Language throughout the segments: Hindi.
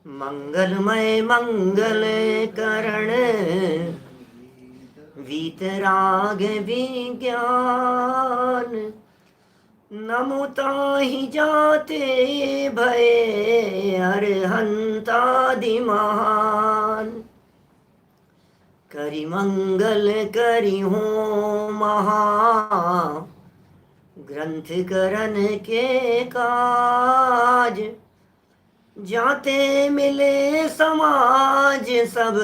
मंगलमय मंगल करण वीतराग विज्ञान, नमो ताहि जाते भये अरहंतादि महान। करि मंगल करि हो महा ग्रंथ करन के काज, जाते मिले समाज सब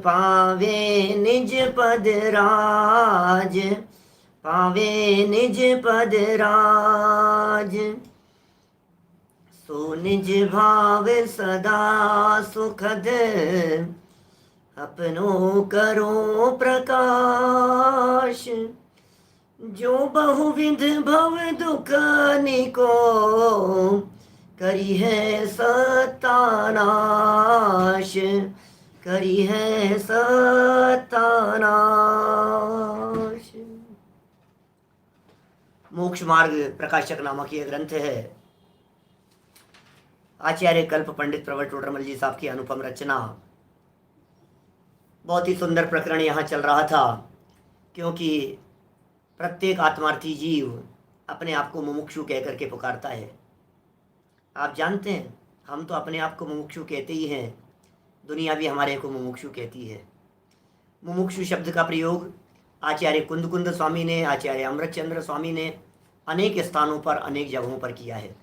पावे निज पद राज, पावे निज पद राज। सो निज भाव सदा सुखद अपनो करो प्रकाश, जो बहुविध भव दुख निको करी है सत्यानाश, करी है सत्यानाश। मोक्ष मार्ग प्रकाशक नामक ये ग्रंथ है। आचार्य कल्प पंडित प्रवर टोडरमल जी साहब की अनुपम रचना। बहुत ही सुंदर प्रकरण यहाँ चल रहा था, क्योंकि प्रत्येक आत्मार्थी जीव अपने आप को मुमुक्षु कह करके पुकारता है। आप जानते हैं, हम तो अपने आप को मुमुक्षु कहते ही हैं, दुनिया भी हमारे को मुमुक्षु कहती है। मुमुक्षु शब्द का प्रयोग आचार्य कुंद स्वामी ने, आचार्य अमृतचंद्र स्वामी ने अनेक स्थानों पर, अनेक जगहों पर किया है।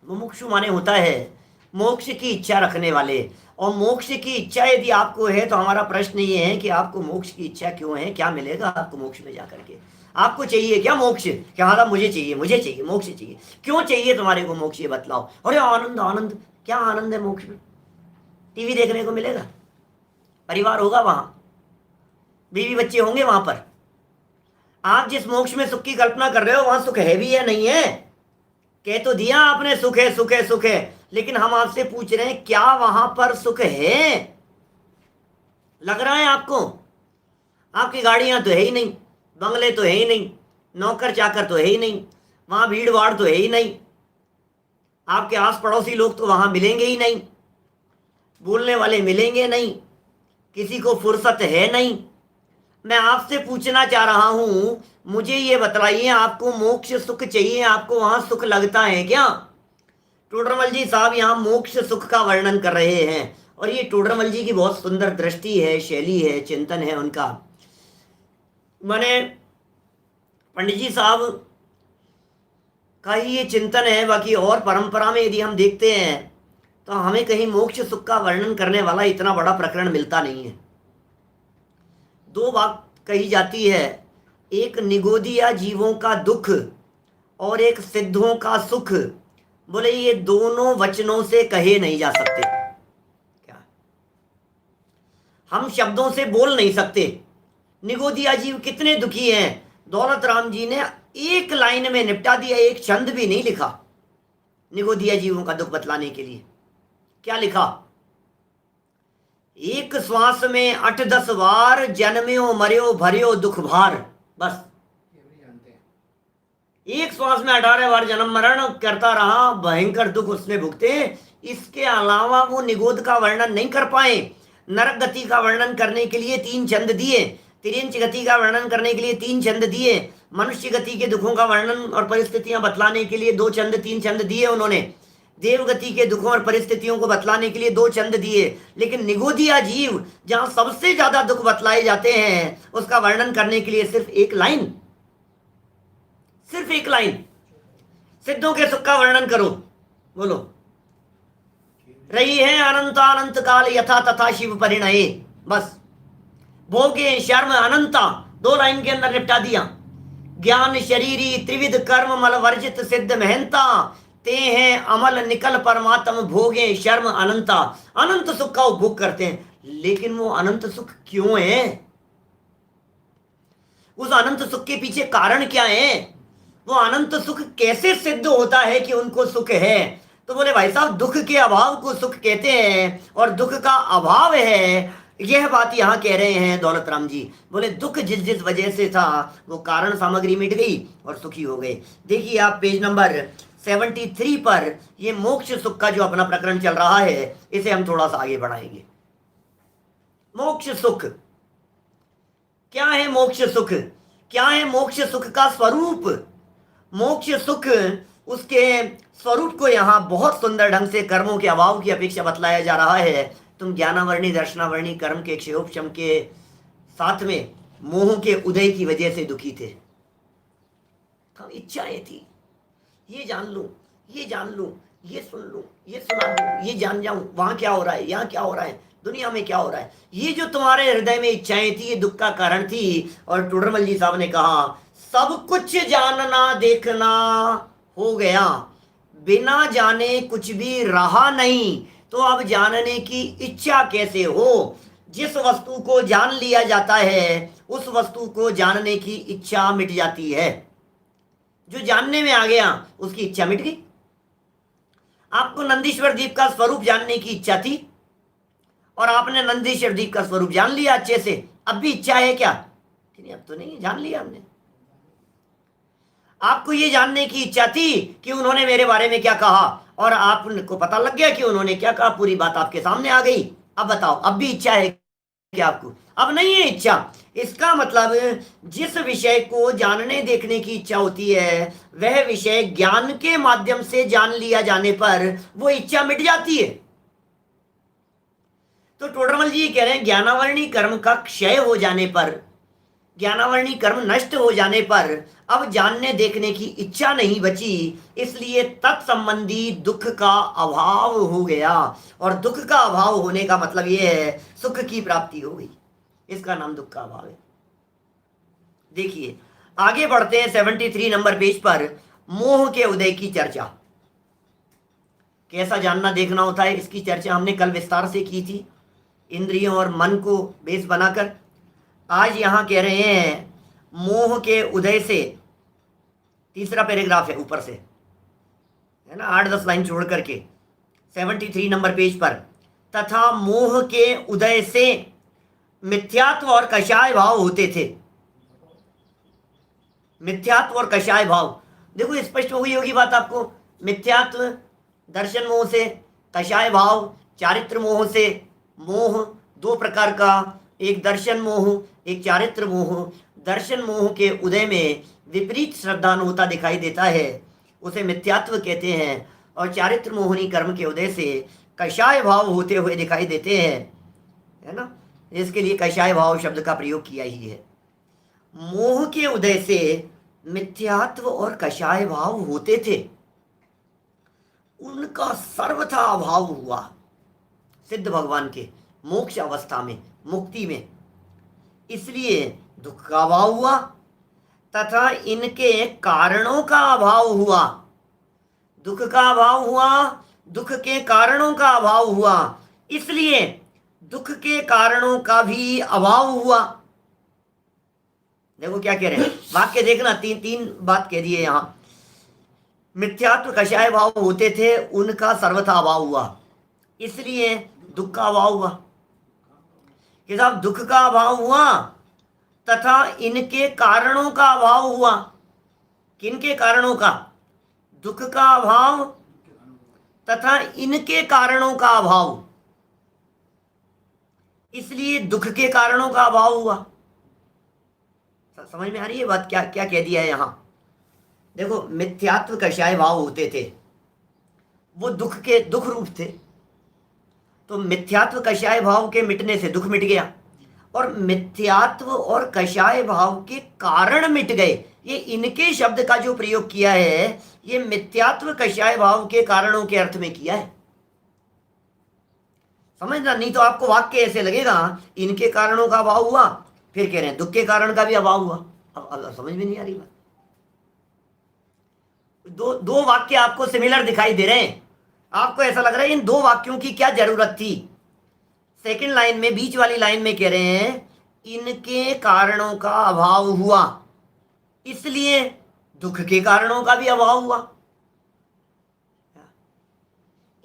मुमुक्षु माने होता है मोक्ष की इच्छा रखने वाले। और मोक्ष की इच्छा यदि आपको है तो हमारा प्रश्न ये है कि आपको मोक्ष की इच्छा क्यों है, क्या मिलेगा आपको मोक्ष में जाकर के? आपको चाहिए क्या मोक्ष? क्या हालांकि मुझे चाहिए मोक्ष चाहिए। क्यों चाहिए तुम्हारे को मोक्ष, ये बतलाओ। अरे आनंद आनंद, क्या आनंद है मोक्ष में? टीवी देखने को मिलेगा, परिवार होगा वहां, बीवी बच्चे होंगे वहां पर। आप जिस मोक्ष में सुख की कल्पना कर रहे हो वहां सुख है भी या नहीं है? कह तो दिया आपने सुख है सुख है सुख है, लेकिन हम आपसे पूछ रहे हैं क्या वहां पर सुख है? लग रहा है आपको? आपकी गाड़ियां तो है ही नहीं, बंगले तो है ही नहीं, नौकर चाकर तो है ही नहीं, वहां भीड़ भाड़ तो है ही नहीं, आपके आस पड़ोसी लोग तो वहां मिलेंगे ही नहीं, बोलने वाले मिलेंगे नहीं, किसी को फुर्सत है नहीं। मैं आपसे पूछना चाह रहा हूं, मुझे ये बतलाइए, आपको मोक्ष सुख चाहिए, आपको वहां सुख लगता है क्या? टोडरमल जी साहब यहाँ मोक्ष सुख का वर्णन कर रहे हैं, और ये टोडरमल जी की बहुत सुंदर दृष्टि है, शैली है, चिंतन है उनका। माने पंडित जी साहब का ही ये चिंतन है। बाकी और परंपरा में यदि हम देखते हैं तो हमें कहीं मोक्ष सुख का वर्णन करने वाला इतना बड़ा प्रकरण मिलता नहीं है। दो बात कही जाती है, एक निगोदिया जीवों का दुख और एक सिद्धों का सुख। बोले ये दोनों वचनों से कहे नहीं जा सकते। क्या हम शब्दों से बोल नहीं सकते? निगोदिया जीव कितने दुखी हैं, दौलत राम जी ने एक लाइन में निपटा दिया, एक छंद भी नहीं लिखा निगोदिया जीवों का दुख बतलाने के लिए। क्या लिखा? एक श्वास में 8-10 बार जन्म्यो मर्यो भर्यो दुख भार। बस एक श्वास में 18 बार जन्म मरण करता रहा, भयंकर दुख उसने भुगते। इसके अलावा वो निगोद का वर्णन नहीं कर पाए। नरक गति का वर्णन करने के लिए 3 छंद दिए, तिर्यंच गति का वर्णन करने के लिए 3 छंद दिए, मनुष्य गति के दुखों का वर्णन और परिस्थितियां बतलाने के लिए 2 छंद 3 छंद दिए उन्होंने, देवगति के दुखों और परिस्थितियों को बतलाने के लिए 2 छंद दिए। लेकिन निगोदिया जीव जहां सबसे ज्यादा दुख बतलाए जाते हैं, उसका वर्णन करने के लिए सिर्फ 1 लाइन, सिर्फ 1 लाइन। सिद्धों के सुख का वर्णन करो, बोलो। रही है अनंतानंत काल यथा तथा शिव परिणये। बस भोगे शर्म अनंता, 2 लाइन के अंदर निपटा दिया। ज्ञान शरीरी त्रिविध कर्म मल वर्जित सिद्ध महंता, ते हैं अमल निकल परमात्म भोगे शर्म अनंता। अनंत सुख का उपभोग करते हैं, लेकिन वो अनंत सुख क्यों है? उस अनंत सुख के पीछे कारण क्या है? वो अनंत सुख कैसे सिद्ध होता है कि उनको सुख है? तो बोले भाई साहब, दुख के अभाव को सुख कहते हैं और दुख का अभाव है, यह बात यहाँ कह रहे हैं दौलत राम जी। बोले दुख जिस जिस वजह से था वो कारण सामग्री मिट गई और सुखी हो गए। देखिए आप पेज नंबर 73 पर ये मोक्ष सुख का जो अपना प्रकरण चल रहा है, इसे हम थोड़ा सा आगे बढ़ाएंगे। मोक्ष सुख क्या है? मोक्ष सुख क्या है? मोक्ष सुख का स्वरूप। मोक्ष सुख उसके स्वरूप को यहाँ बहुत सुंदर ढंग से कर्मों के अभाव की अपेक्षा बतलाया जा रहा है। तुम ज्ञानावर्णी दर्शनावर्णी कर्म के क्षयोपशम के साथ में मोह के उदय की वजह से दुखी थे। हम इच्छाएं थी, ये जान लूं, ये जान लूं, ये सुन लूं, ये सुना लूं, ये जान जाऊं, वहां क्या हो रहा है, यहाँ क्या हो रहा है, दुनिया में क्या हो रहा है। ये जो तुम्हारे हृदय में इच्छाएं थी, ये दुख का कारण थी। और टोडरमल जी साहब ने कहा सब कुछ जानना देखना हो गया, बिना जाने कुछ भी रहा नहीं, तो अब जानने की इच्छा कैसे हो। जिस वस्तु को जान लिया जाता है, उस वस्तु को जानने की इच्छा मिट जाती है। जो जानने में आ गया, उसकी इच्छा मिट गई। आपको नंदीश्वर द्वीप का स्वरूप जानने की इच्छा थी, और आपने नंदीश्वर द्वीप का स्वरूप जान लिया अच्छे से। अब भी इच्छा है क्या? नहीं, अब तो नहीं, जान लिया हमने। आपको ये जानने की इच्छा थी कि उन्होंने मेरे बारे में क्या कहा, और आपको पता लग गया कि उन्होंने क्या कहा, पूरी बात आपके सामने आ गई। अब बताओ, अब भी इच्छा है क्या आपको? अब नहीं है इच्छा। इसका मतलब जिस विषय को जानने देखने की इच्छा होती है, वह विषय ज्ञान के माध्यम से जान लिया जाने पर वो इच्छा मिट जाती है। तो टोडरमल जी कह रहे हैं ज्ञानावर्णी कर्म का क्षय हो जाने पर, ज्ञानावर्णी कर्म नष्ट हो जाने पर अब जानने देखने की इच्छा नहीं बची, इसलिए तत्संबंधी दुख का अभाव हो गया। और दुख का अभाव होने का मतलब यह है सुख की प्राप्ति हो गई। इसका नाम दुख का अभाव है। देखिए आगे बढ़ते हैं 73 नंबर पेज पर। मोह के उदय की चर्चा, कैसा जानना देखना होता है, इसकी चर्चा हमने कल विस्तार से की थी, इंद्रियों और मन को बेस बनाकर। आज यहां कह रहे हैं मोह के उदय से, तीसरा पैराग्राफ है ऊपर से, है ना, 8-10 लाइन छोड़ करके 73 नंबर पेज पर। तथा मोह के उदय से मिथ्यात्व और कषाय भाव होते थे। मिथ्यात्व और कषाय भाव, देखो स्पष्ट हो गई होगी बात आपको। मिथ्यात्व दर्शन मोह से, कषाय भाव चारित्र मोह से। मोह दो प्रकार का, एक दर्शन मोह, एक चारित्र मोह। दर्शन मोह के उदय में विपरीत श्रद्धान होता दिखाई देता है, उसे मिथ्यात्व कहते हैं। और चारित्र मोहनी कर्म के उदय से कषाय भाव होते हुए दिखाई देते हैं, है ना। इसके लिए कषाय भाव शब्द का प्रयोग किया ही है। मोह के उदय से मिथ्यात्व और कषाय भाव होते थे, उनका सर्वथा अभाव हुआ सिद्ध भगवान के मोक्ष अवस्था में, मुक्ति में। इसलिए दुख का अभाव हुआ तथा इनके कारणों का अभाव हुआ। दुख का अभाव हुआ, दुख के कारणों का अभाव हुआ, इसलिए दुख के कारणों का भी अभाव हुआ। देखो क्या कह रहे हैं, वाक्य देखना, तीन बात कह दिए यहां। मिथ्यात्व कषाय भाव होते थे, उनका सर्वथा अभाव हुआ, इसलिए दुख का अभाव हुआ। कि साहब दुख का अभाव हुआ तथा इनके कारणों का अभाव हुआ। किनके कारणों का? दुख का अभाव तथा इनके कारणों का अभाव, इसलिए दुख के कारणों का अभाव हुआ। समझ में आ रही है बात? क्या क्या कह दिया है यहां? देखो मिथ्यात्व कषाय भाव होते थे, वो दुख के दुख रूप थे, तो मिथ्यात्व कषाय भाव के मिटने से दुख मिट गया, और मिथ्यात्व और कषाय भाव के कारण मिट गए। ये इनके शब्द का जो प्रयोग किया है, ये मिथ्यात्व कषाय भाव के कारणों के अर्थ में किया है। समझना, नहीं तो आपको वाक्य ऐसे लगेगा इनके कारणों का अभाव हुआ, फिर कह रहे हैं दुख के कारण का भी अभाव हुआ। अब समझ में नहीं आ रही बात। दो वाक्य आपको सिमिलर दिखाई दे रहे हैं, आपको ऐसा लग रहा है इन दो वाक्यों की क्या जरूरत थी। सेकंड लाइन में, बीच वाली लाइन में कह रहे हैं इनके कारणों का अभाव हुआ, इसलिए दुख के कारणों का भी अभाव हुआ।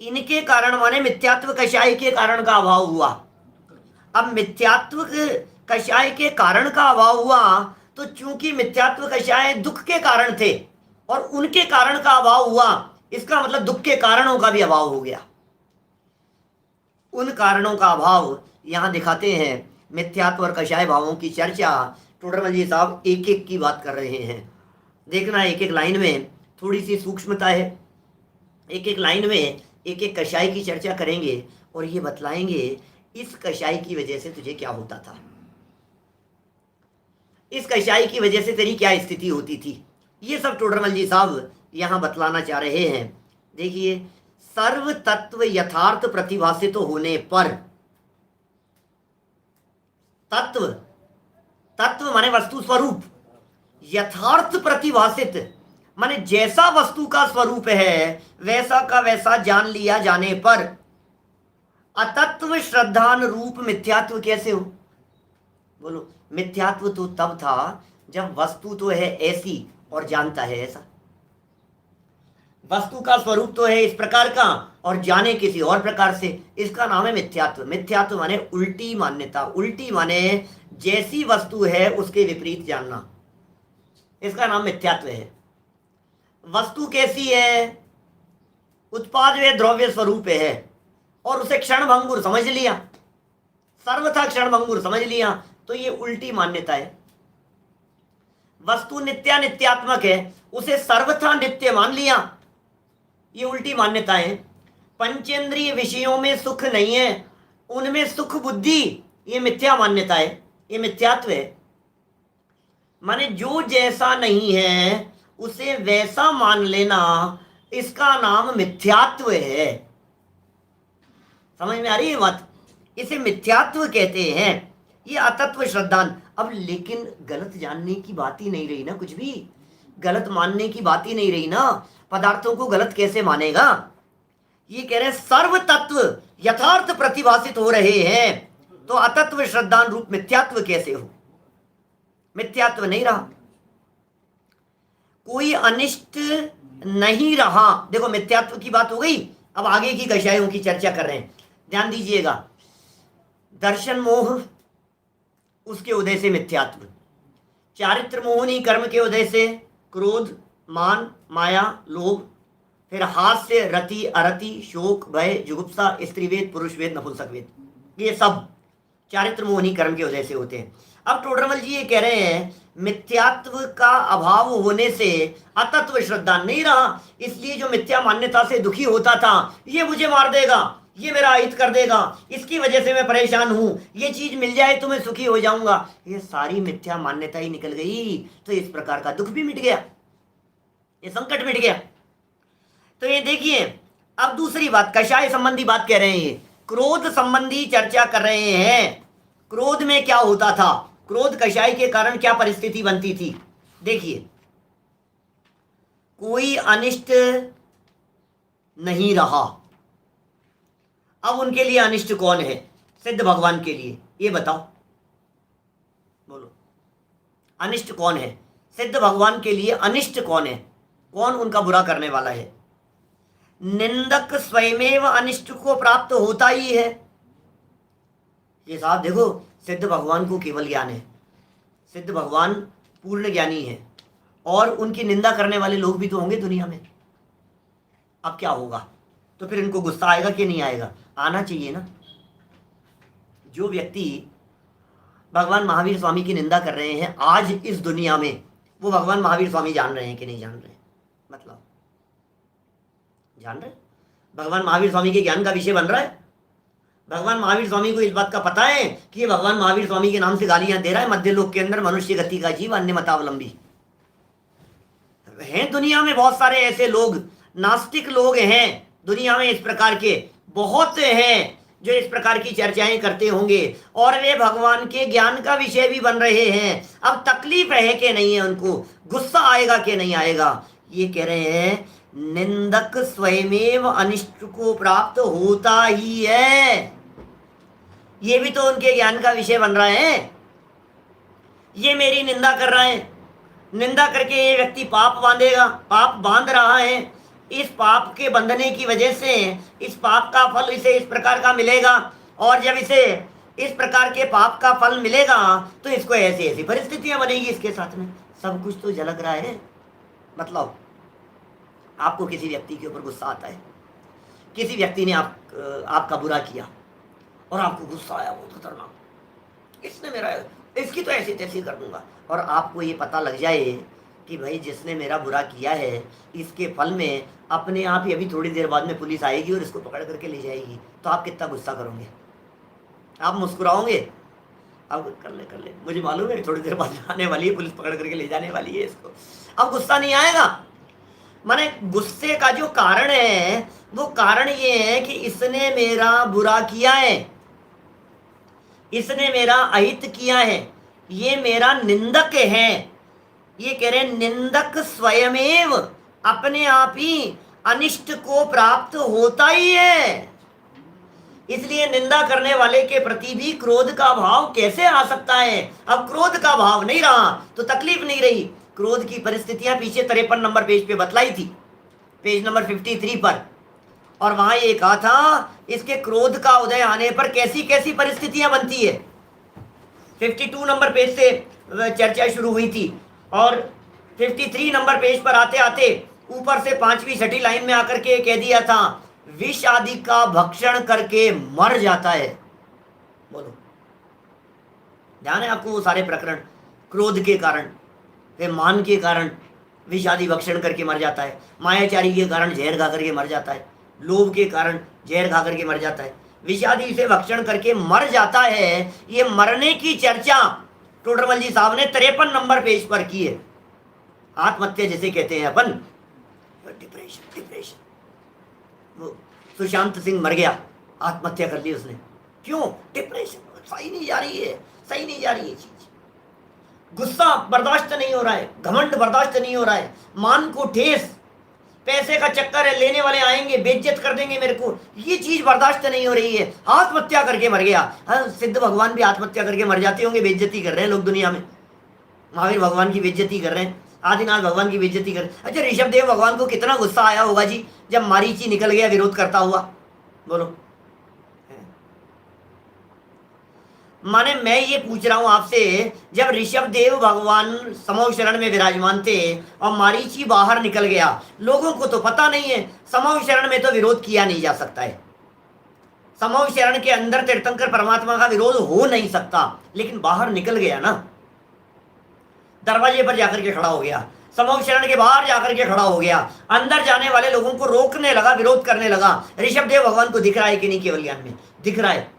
इनके कारण माने मिथ्यात्व कषाय के कारण का अभाव हुआ। अब मिथ्यात्व कषाय के कारण का अभाव हुआ, तो चूंकि मिथ्यात्व कषाय दुख के कारण थे और उनके कारण का अभाव हुआ, इसका मतलब दुख के कारणों का भी अभाव हो गया। उन कारणों का अभाव यहाँ दिखाते हैं। मिथ्यात्व और कषाय भावों की चर्चा टोडरमल जी साहब एक एक की बात कर रहे हैं। देखना एक एक लाइन में थोड़ी सी सूक्ष्मता है। एक एक लाइन में एक एक कषाय की चर्चा करेंगे और ये बतलाएंगे इस कषाय की वजह से तुझे क्या होता था, इस कषाय की वजह से तेरी क्या स्थिति होती थी। ये सब टोडरमल जी साहब यहाँ बतलाना चाह रहे हैं। देखिए, सर्व तत्व यथार्थ प्रतिभासित होने पर, तत्व, तत्व माने वस्तु स्वरूप, यथार्थ प्रतिभासित माने जैसा वस्तु का स्वरूप है वैसा का वैसा जान लिया जाने पर अतत्व श्रद्धान रूप मिथ्यात्व कैसे हो। बोलो, मिथ्यात्व तो तब था जब वस्तु तो है ऐसी और जानता है ऐसा। वस्तु का स्वरूप तो है इस प्रकार का और जाने किसी और प्रकार से, इसका नाम है मिथ्यात्व। मिथ्यात्व माने उल्टी मान्यता, उल्टी माने जैसी वस्तु है उसके विपरीत जानना, इसका नाम मिथ्यात्व है। वस्तु कैसी है, उत्पाद व द्रव्य स्वरूप है और उसे क्षणभंगुर समझ लिया, सर्वथा क्षणभंगुर समझ लिया, तो ये उल्टी मान्यता है। वस्तु नित्यात्मक है, उसे सर्वथा नित्य मान लिया, ये उल्टी मान्यता है। पंचेंद्रिय विषयों में सुख नहीं है, उनमें सुख बुद्धि, ये मिथ्या मान्यता है, ये मिथ्यात्व है। माने जो जैसा नहीं है उसे वैसा मान लेना, इसका नाम मिथ्यात्व है। समझ में आ रही है बात, इसे मिथ्यात्व कहते हैं। ये अतत्व श्रद्धान। अब लेकिन गलत जानने की बात ही नहीं रही ना, कुछ भी गलत मानने की बात ही नहीं रही ना, पदार्थों को गलत कैसे मानेगा। ये कह रहे हैं सर्व तत्व यथार्थ प्रतिभासित हो रहे हैं तो अतत्व श्रद्धान रूप मिथ्यात्व कैसे हो, मिथ्यात्व नहीं रहा, कोई अनिष्ट नहीं रहा। देखो, मिथ्यात्व की बात हो गई, अब आगे की कषायों की चर्चा कर रहे हैं, ध्यान दीजिएगा। दर्शन मोह, उसके उदय से मिथ्यात्व। चारित्र मोहनी कर्म के उदय से क्रोध, मान, माया, लोभ। फिर हास्य, रति, अरति, शोक, भय, जुगुप्सा, स्त्रीवेद, पुरुषवेद, नपुंसकवेद, ये सब चारित्र मोहनी कर्म के उदय से होते हैं। अब टोडरमल जी ये कह रहे हैं मिथ्यात्व का अभाव होने से अतत्व श्रद्धा नहीं रहा, इसलिए जो मिथ्या मान्यता से दुखी होता था, ये मुझे मार देगा, ये मेरा अहित कर देगा, इसकी वजह से मैं परेशान हूं, ये चीज मिल जाए तो मैं सुखी हो जाऊंगा, ये सारी मिथ्या मान्यता ही निकल गई, तो इस प्रकार का दुख भी मिट गया, ये संकट मिट गया। तो ये देखिए, अब दूसरी बात कषाय संबंधी बात कह रहे हैं, क्रोध संबंधी चर्चा कर रहे हैं। क्रोध में क्या होता था, क्रोध कषाय के कारण क्या परिस्थिति बनती थी। देखिए, कोई अनिष्ट नहीं रहा। अब उनके लिए अनिष्ट कौन है, सिद्ध भगवान के लिए, ये बताओ, बोलो अनिष्ट कौन है, सिद्ध भगवान के लिए अनिष्ट कौन है, कौन उनका बुरा करने वाला है। निंदक स्वयमेव अनिष्ट को प्राप्त होता ही है। ये साहब देखो, सिद्ध भगवान को केवल ज्ञान है, सिद्ध भगवान पूर्ण ज्ञानी है और उनकी निंदा करने वाले लोग भी तो होंगे दुनिया में। अब क्या होगा, तो फिर इनको गुस्सा आएगा कि नहीं आएगा, आना चाहिए ना। जो व्यक्ति भगवान महावीर स्वामी की निंदा कर रहे हैं आज इस दुनिया में, वो भगवान महावीर स्वामी जान रहे हैं कि नहीं जान रहे, मतलब जान रहे, भगवान महावीर स्वामी के ज्ञान का विषय बन रहा है। भगवान महावीर स्वामी को इस बात का पता है कि ये भगवान महावीर स्वामी के नाम से गालियां दे रहा है, मध्य लोक के अंदर मनुष्य गति का जीव, अन्य मतावलंबी हैं। दुनिया में बहुत सारे ऐसे लोग, नास्तिक लोग हैं दुनिया में, इस प्रकार के बहुत हैं जो इस प्रकार की चर्चाएं करते होंगे और वे भगवान के ज्ञान का विषय भी बन रहे हैं। अब तकलीफ है कि नहीं है, उनको गुस्सा आएगा कि नहीं आएगा। ये कह रहे हैं निंदक स्वयमेव अनिष्ट को प्राप्त होता ही है, ये भी तो उनके ज्ञान का विषय बन रहा है। ये मेरी निंदा कर रहा है, निंदा करके ये व्यक्ति पाप बांधेगा, पाप बांध रहा है, इस पाप के बंधने की वजह से इस पाप का फल इसे इस प्रकार का मिलेगा, और जब इसे इस प्रकार के पाप का फल मिलेगा तो इसको ऐसी ऐसी परिस्थितियां बनेगी इसके साथ में। सब कुछ तो झलक रहा है। मतलब आपको किसी व्यक्ति के ऊपर गुस्सा आता है, किसी व्यक्ति ने आपका बुरा किया और आपको गुस्सा आया बहुत खतरनाक, इसने मेरा, इसकी तो ऐसी तैसी कर दूंगा, और आपको ये पता लग जाए कि भाई जिसने मेरा बुरा किया है इसके फल में अपने आप ही अभी थोड़ी देर बाद में पुलिस आएगी और इसको पकड़ करके ले जाएगी, तो आप कितना गुस्सा करोगे? आप मुस्कुराओगे? अब कर ले, मुझे मालूम है थोड़ी देर बाद आने वाली है, पुलिस पकड़ करके ले जाने वाली है इसको, अब गुस्सा नहीं आएगा। माने गुस्से का जो कारण है वो कारण ये है कि इसने मेरा बुरा किया है, इसने मेरा अहित किया है, ये मेरा निंदक है। ये कह रहे निंदक स्वयमेव अपने आप ही अनिष्ट को प्राप्त होता ही है, इसलिए निंदा करने वाले के प्रति भी क्रोध का भाव कैसे आ सकता है? अब क्रोध का भाव नहीं रहा तो तकलीफ नहीं रही। क्रोध की परिस्थितियां पीछे 53 नंबर पेज पे बतलाई थी, पेज नंबर 53 पर, और वहां ये कहा था इसके क्रोध का उदय आने पर कैसी कैसी परिस्थितियां बनती है। 52 नंबर पेज से चर्चा शुरू हुई थी और 53 नंबर पेज पर आते आते ऊपर से 5वीं 6ठी लाइन में आकर के कह दिया था विष आदि का भक्षण करके मर जाता है। बोलो, ध्यान है आपको? वो सारे प्रकरण क्रोध के कारण, फिर मान के कारण विष आदि भक्षण करके मर जाता है, मायाचारी के कारण जहर खा करके मर जाता है, लोभ के कारण जहर खा करके मर जाता है, विष आदि से भक्षण करके मर जाता है। ये मरने की चर्चा टोडरमल जी साहब ने 53 नंबर पेज पर की है। आत्महत्या जिसे कहते हैं अपन, डिप्रेशन। वो सुशांत सिंह मर गया, आत्महत्या कर ली उसने, क्यों? डिप्रेशन, सही नहीं जा रही है, सही नहीं जा रही है चीज, गुस्सा बर्दाश्त नहीं हो रहा है, घमंड बर्दाश्त नहीं हो रहा है, मान को ठेस, पैसे का चक्कर है, लेने वाले आएंगे बेइज्जत कर देंगे मेरे को, ये चीज बर्दाश्त नहीं हो रही है, आत्महत्या करके मर गया। हाँ, सिद्ध भगवान भी आत्महत्या करके मर जाते होंगे, बेइज्जती कर रहे हैं लोग दुनिया में, महावीर भगवान की बेइज्जती कर रहे हैं, आदिनाथ भगवान की बेइज्जती कर। अच्छा, ऋषभ देव भगवान को कितना गुस्सा आया होगा जी जब मारीची निकल गया विरोध करता हुआ? बोलो। माने मैं ये पूछ रहा हूं आपसे, जब ऋषभ देव भगवान समूह शरण में विराजमान थे और मारीची बाहर निकल गया, लोगों को तो पता नहीं है, समूह शरण में तो विरोध किया नहीं जा सकता है, समूह शरण के अंदर तीर्थंकर परमात्मा का विरोध हो नहीं सकता, लेकिन बाहर निकल गया ना, दरवाजे पर जाकर के खड़ा हो गया, समूह शरण के बाहर जाकर के खड़ा हो गया, अंदर जाने वाले लोगों को रोकने लगा, विरोध करने लगा। ऋषभ देव भगवान को दिख रहा है कि नहीं? केवल ज्ञान में दिख रहा है।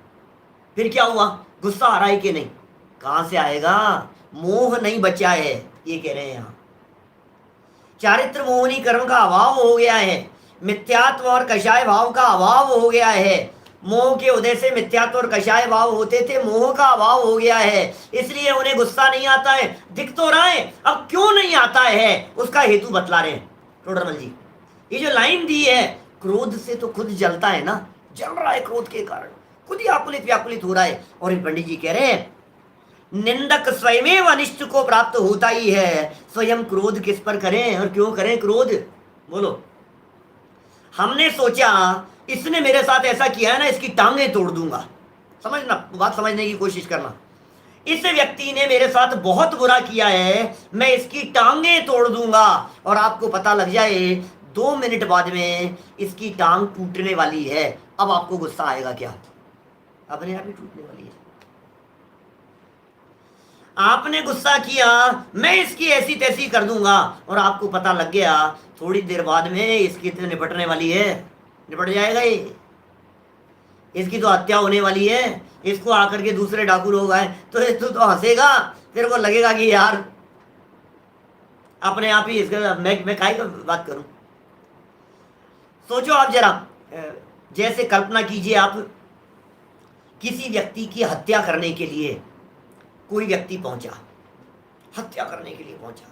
फिर क्या हुआ? गुस्सा आ रहा है कि नहीं? कहां से आएगा? मोह नहीं बचा है, ये कह रहे हैं यहां। चारित्र मोहनी कर्म का अभाव हो गया है, मिथ्यात्व और कषाय भाव का अभाव हो गया है। मोह के उदय से मिथ्यात्व और कषाय भाव होते थे, मोह का अभाव हो गया है, इसलिए उन्हें गुस्सा नहीं आता है। दिख तो रहा है, अब क्यों नहीं आता है उसका हेतु बतला रहे हैं टोडरमल जी। ये जो लाइन दी है, क्रोध से तो खुद जलता है ना, जल रहा है क्रोध के कारण, खुद ही आकुलित व्याकुलित हो रहा है। और पंडित जी कह रहे हैं निंदक स्वयमेव अनिष्ट को प्राप्त होता ही है, स्वयं क्रोध किस पर करें और क्यों करें क्रोध? बोलो। हमने सोचा इसने मेरे साथ ऐसा किया है ना, इसकी टांगे तोड़ दूंगा। समझना, बात समझने की कोशिश करना। इस व्यक्ति ने मेरे साथ बहुत बुरा किया है, मैं इसकी टांगे तोड़ दूंगा, और आपको पता लग जाए 2 मिनट बाद में इसकी टांग टूटने वाली है। अब आपको गुस्सा आएगा क्या? अपने आप ही टूटने वाली है। आपने गुस्सा किया, मैं इसकी ऐसी तैसी कर दूंगा, और आपको पता लग गया थोड़ी देर बाद में इसकी तो निपटने वाली है, निपट जाएगा ये, इसकी तो हत्या होने वाली है। इसको आकर के दूसरे डाकू लोग आए तो हंसेगा, फिर वो लगेगा कि यार अपने आप ही इसका मैं काहे का बात करूं। सोचो आप जरा, जैसे कल्पना कीजिए आप किसी व्यक्ति की हत्या करने के लिए कोई व्यक्ति पहुंचा, हत्या करने के लिए पहुंचा,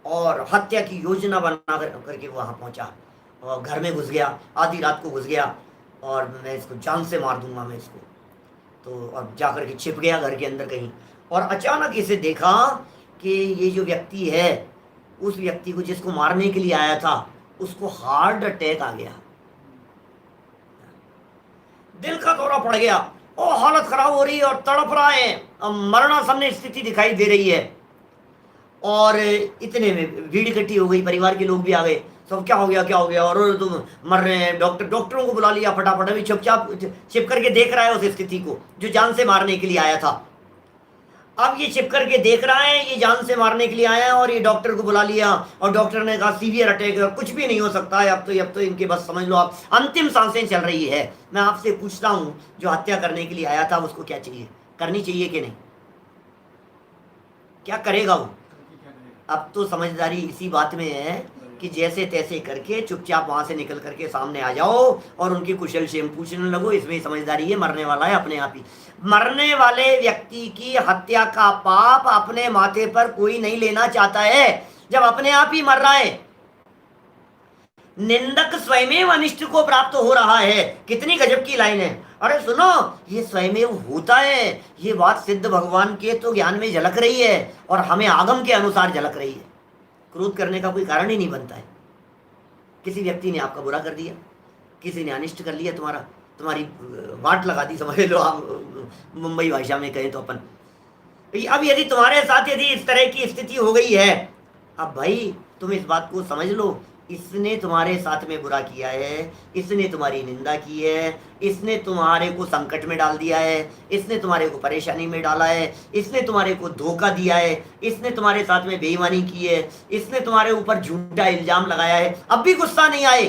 और हत्या की योजना बना करके वहां पहुंचा, और घर में घुस गया, आधी रात को घुस गया, और मैं इसको जान से मार दूंगा मैं इसको। तो अब जाकर के छिप गया घर के अंदर कहीं, और अचानक इसे देखा कि ये जो व्यक्ति है, उस व्यक्ति को जिसको मारने के लिए आया था उसको हार्ट अटैक आ गया, दिल का दौरा पड़ गया, और हालत खराब हो रही है और तड़प रहा है, मरणासन्न स्थिति दिखाई दे रही है। और इतने में भीड़ इकट्ठी हो गई, परिवार के लोग भी आ गए। सब क्या हो गया, क्या हो गया, और तुम मर रहे हैं, डॉक्टरों को बुला लिया फटाफट। अभी चुपचाप छिप करके देख रहा है उस स्थिति को जो जान से मारने के लिए आया था। अब ये छिप करके देख रहा है, ये जान से मारने के लिए आया है, और ये डॉक्टर को बुला लिया, और डॉक्टर ने कहा सीवियर अटैक है, कुछ भी नहीं हो सकता है, अब तो इनके बस समझ लो आप अंतिम सांसें चल रही है। मैं आपसे पूछता हूं, जो हत्या करने के लिए आया था उसको क्या चाहिए, करनी चाहिए कि नहीं, क्या करेगा वो? अब तो समझदारी इसी बात में है कि जैसे तैसे करके चुपचाप वहां से निकल करके सामने आ जाओ और उनकी कुशल क्षेम पूछने लगो। इसमें समझदारी है, मरने वाला है अपने आप ही। मरने वाले व्यक्ति की हत्या का पाप अपने माथे पर कोई नहीं लेना चाहता है जब अपने आप ही मर रहा है। निंदक स्वयमेव अनिष्ट को प्राप्त हो रहा है। कितनी गजब की लाइन है। अरे सुनो, ये स्वयमेव होता है, ये बात सिद्ध भगवान के तो ज्ञान में झलक रही है और हमें आगम के अनुसार झलक रही है। क्रोध करने का कोई कारण ही नहीं बनता है। किसी व्यक्ति ने आपका बुरा कर दिया, किसी ने अनिष्ट कर लिया, तुम्हारी वाट लगा दी, समझ लो आप मुंबई भाषा में कहें तो अपन। अब यदि तुम्हारे साथ यदि इस तरह की स्थिति हो गई है, अब भाई तुम इस बात को समझ लो, इसने तुम्हारे साथ में बुरा किया है, इसने तुम्हारी निंदा की है, इसने तुम्हारे को संकट में डाल दिया है, इसने तुम्हारे को परेशानी में डाला है, इसने तुम्हारे को धोखा दिया है, इसने तुम्हारे साथ में बेईमानी की है, इसने तुम्हारे ऊपर झूठा इल्जाम लगाया है। अब भी गुस्सा नहीं आए।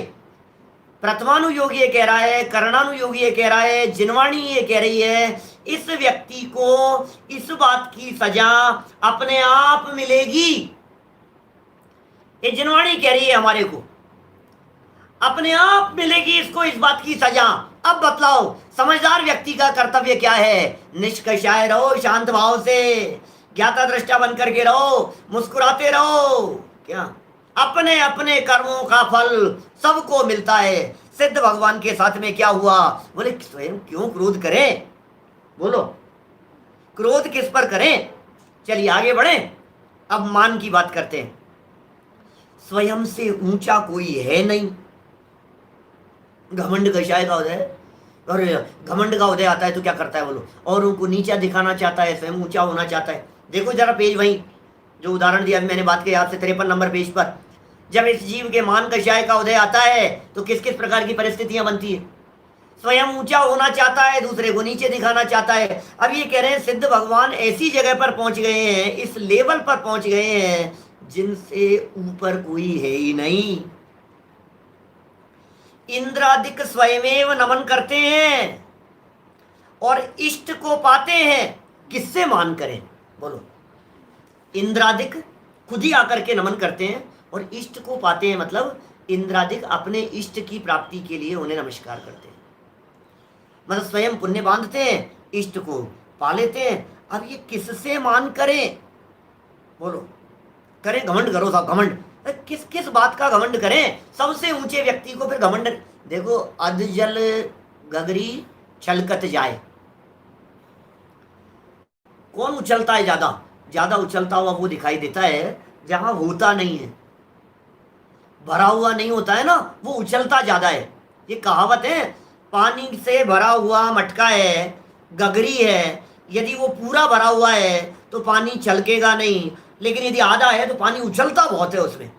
प्रथमानुयोगी ये कह रहा है, करणानुयोगी ये कह रहा है, जिनवाणी ये कह रही है, इस व्यक्ति को इस बात की सजा अपने आप मिलेगी। ये जिनवाणी कह रही है हमारे को, अपने आप मिलेगी इसको इस बात की सजा। अब बतलाओ समझदार व्यक्ति का कर्तव्य क्या है? निष्कषाय रहो, शांत भाव से ज्ञाता दृष्टा बन करके रहो, मुस्कुराते रहो। क्या अपने अपने कर्मों का फल सबको मिलता है। सिद्ध भगवान के साथ में क्या हुआ? बोले स्वयं क्यों क्रोध करें? बोलो क्रोध किस पर करें? चलिए आगे बढ़े, अब मान की बात करते हैं। स्वयं से ऊंचा कोई है नहीं। घमंड कशाय का उदय, और घमंड का उदय आता है तो क्या करता है बोलो? और उनको नीचा दिखाना चाहता है, स्वयं ऊंचा होना चाहता है। देखो जरा पेज वहीं जो उदाहरण दिया मैंने बात के याद से, 53 नंबर पेज पर, जब इस जीव के मान कषाय का उदय आता है तो किस किस प्रकार की परिस्थितियां बनती है। स्वयं ऊंचा होना चाहता है, दूसरे को नीचे दिखाना चाहता है। अब ये कह रहे हैं सिद्ध भगवान ऐसी जगह पर पहुंच गए हैं, इस लेवल पर पहुंच गए हैं जिनसे ऊपर कोई है ही नहीं। इंद्रादिक स्वयमेव नमन करते हैं और इष्ट को पाते हैं। किससे मान करें बोलो? इंद्रादिक खुद ही आकर के नमन करते हैं और इष्ट को पाते हैं, मतलब इंद्रादिक अपने इष्ट की प्राप्ति के लिए उन्हें नमस्कार करते हैं। मतलब स्वयं पुण्य बांधते हैं, इष्ट को पा लेते हैं। अब ये किससे मान करें बोलो? करें घमंड करो साहब, घमंड किस किस बात का घमंड करें? सबसे ऊंचे व्यक्ति को फिर घमंड। देखो अधजल गगरी छलकत जाए, कौन उछलता है ज्यादा? ज्यादा उछलता हुआ वो दिखाई देता है जहां होता नहीं है, भरा हुआ नहीं होता है ना, वो उछलता ज्यादा है। ये कहावत है, पानी से भरा हुआ मटका है, गगरी है, यदि वो पूरा भरा हुआ है तो पानी छलकेगा नहीं, लेकिन यदि आधा है तो पानी उछलता बहुत है उसमें,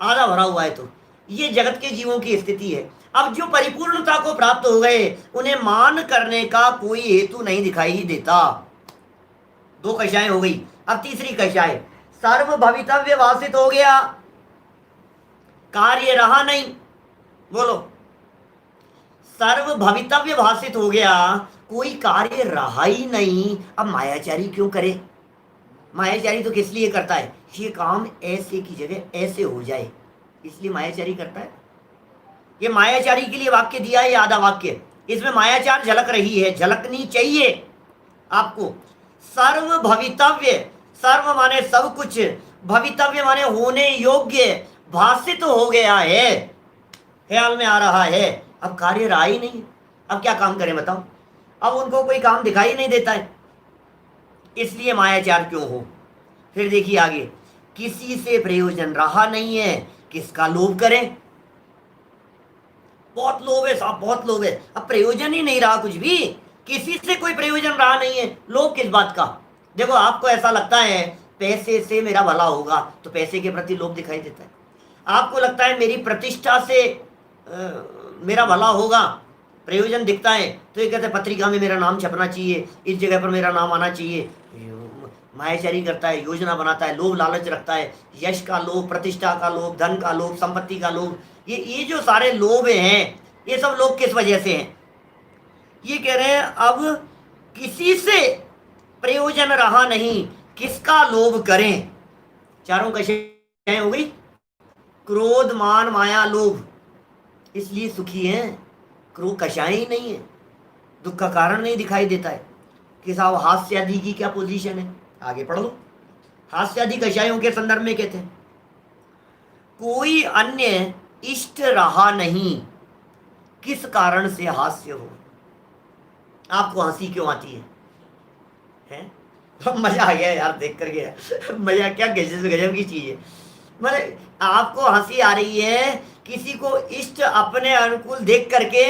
आधा भरा हुआ है तो। ये जगत के जीवों की स्थिति है। अब जो परिपूर्णता को प्राप्त हो गए उन्हें मान करने का कोई हेतु नहीं दिखाई देता। दो कषाएं हो गई, अब तीसरी कषाय सर्व भवितव्य भाषित हो गया, कार्य रहा नहीं। बोलो सर्व भवितव्य भाषित हो गया, कोई कार्य रहा ही नहीं। अब मायाचारी क्यों करे? मायाचारी तो किस लिए करता है? ये काम ऐसे की जगह ऐसे हो जाए, इसलिए मायाचारी करता है। ये मायाचारी के लिए वाक्य दिया है, आधा वाक्य, इसमें मायाचार झलक रही है, झलकनी चाहिए आपको। सर्व भवितव्य, सर्व माने सब कुछ, भवितव्य माने होने योग्य, भाषित हो गया है, ख्याल में आ रहा है। अब कार्य रहा ही नहीं, अब क्या काम करें बताओ? अब उनको कोई काम दिखाई नहीं देता है, इसलिए मायाचार क्यों हो? फिर देखिए आगे, किसी से प्रयोजन रहा नहीं है, किसका लोभ करें? बहुत लोभ है साहब, बहुत लोभ है। अब प्रयोजन ही नहीं रहा कुछ भी, किसी से कोई प्रयोजन रहा नहीं है, लोभ किस बात का? देखो आपको ऐसा लगता है पैसे से मेरा भला होगा तो पैसे के प्रति लोभ दिखाई देता है। आपको लगता है मेरी प्रतिष्ठा से मेरा भला होगा, प्रयोजन दिखता है, तो ये कहते हैं पत्रिका में मेरा नाम छपना चाहिए, इस जगह पर मेरा नाम आना चाहिए। मायाचारी करता है, योजना बनाता है, लोभ लालच रखता है, यश का लोभ, प्रतिष्ठा का लोभ, धन का लोभ, संपत्ति का लोभ। ये जो सारे लोभ हैं, ये सब लोग किस वजह से हैं? ये कह रहे हैं अब किसी से प्रयोजन रहा नहीं, किसका लोभ करें? चारों कशाएं हो गई, क्रोध मान माया लोभ, इसलिए सुखी हैं। क्रोध कशाएं ही नहीं है, दुख का कारण नहीं दिखाई देता है कि साहब हास्य आदि की क्या पोजीशन है। आगे पढ़ लो, हास्य आदि कषायों के संदर्भ में कहते हैं कोई अन्य इष्ट रहा नहीं, किस कारण से हास्य हो। आपको हंसी क्यों आती है, हैं? मजा आ गया यार देख करके, मजा क्या गजब गजब की चीज है। मतलब आपको हंसी आ रही है किसी को इष्ट अपने अनुकूल देख करके,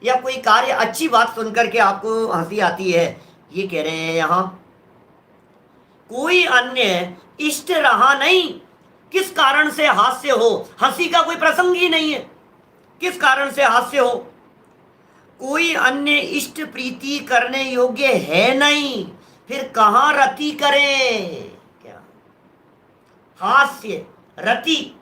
या कोई कार्य अच्छी बात सुन करके आपको हंसी आती है। ये कह रहे हैं यहां कोई अन्य इष्ट रहा नहीं, किस कारण से हास्य हो। हंसी का कोई प्रसंग ही नहीं है, किस कारण से हास्य हो। कोई अन्य इष्ट प्रीति करने योग्य है नहीं, फिर कहां रति करें। क्या हास्य रति,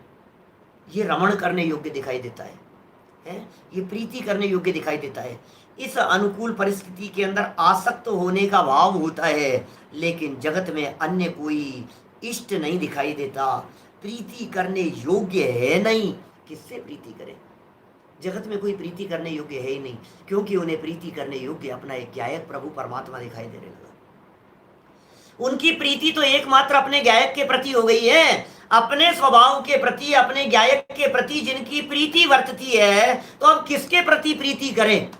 ये रमण करने योग्य दिखाई देता है? ये प्रीति करने योग्य दिखाई देता है। इस अनुकूल परिस्थिति के अंदर आसक्त होने का भाव होता है, लेकिन जगत में अन्य कोई इष्ट नहीं दिखाई देता, प्रीति करने योग्य है नहीं। किससे प्रीति करें? जगत में कोई प्रीति करने योग्य है ही नहीं, क्योंकि उन्हें प्रीति करने योग्य अपना एक गायक प्रभु परमात्मा दिखाई देने लगा। उनकी प्रीति तो एकमात्र अपने गायक के प्रति हो गई है, अपने स्वभाव के प्रति, अपने गायक के प्रति जिनकी प्रीति वर्तती है, तो अब किसके प्रति प्रीति करें?